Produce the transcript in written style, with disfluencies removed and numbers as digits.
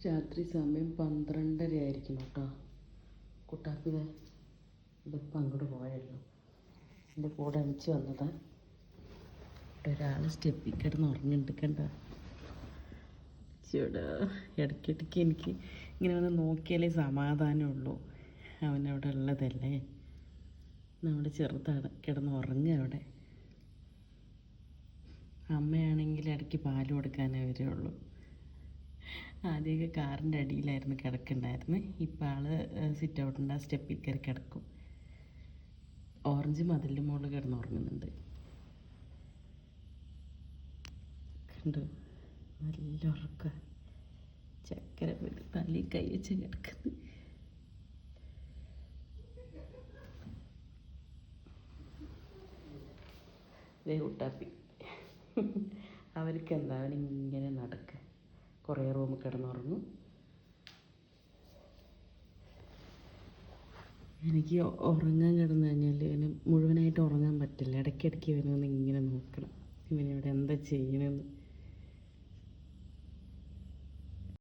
രാത്രി സമയം 12:30 ആയിരിക്കണം കേട്ടോ. കുട്ടാപ്പിത് ഇതിപ്പോൾ അങ്ങോട്ട് പോയല്ലോ. എൻ്റെ കൂടെ അണിച്ച് വന്നതാ. ഒരാൾ സ്റ്റെപ്പിൽ കിടന്ന് ഉറങ്ങുന്നുണ്ട് കണ്ട. ചേടാ ഇടയ്ക്കിടയ്ക്ക് എനിക്ക് ഇങ്ങനെ വന്ന് നോക്കിയാലേ സമാധാനമുള്ളൂ. അവനവിടെ ഉള്ളതല്ലേ. നമ്മുടെ ചെറുതാണ് കിടന്ന് ഉറങ്ങുക അവിടെ. അമ്മയാണെങ്കിൽ ഇടയ്ക്ക് പാൽ കൊടുക്കാനേ വരുള്ളൂ. ആദ്യമൊക്കെ കാറിൻ്റെ അടിയിലായിരുന്നു കിടക്കുന്നുണ്ടായിരുന്നു. ഇപ്പം ആൾ സിറ്റ് ഔട്ടുണ്ട്, ആ സ്റ്റെപ്പിൽ കയറി കിടക്കും. ഓറഞ്ച് മതിലിൻ്റെ മുകളിൽ കിടന്നുറങ്ങുന്നുണ്ട് കണ്ടു. നല്ല ഉറക്കം. ചക്കര തല്ലി കൈ വെച്ച് കിടക്കുന്നു. കുട്ടാപ്പി അവർക്ക് എന്താ, അവനിങ്ങനെ നടക്കുക. കുറേ റൂമിൽ കിടന്നുറങ്ങും. എനിക്ക് ഉറങ്ങാൻ കിടന്നു കഴിഞ്ഞാൽ ഇവന് മുഴുവനായിട്ട് ഉറങ്ങാൻ പറ്റില്ല. ഇടയ്ക്കിടയ്ക്ക് ഇവനൊന്ന് ഇങ്ങനെ നോക്കണം, ഇവനിവിടെ എന്താ ചെയ്യണമെന്ന്.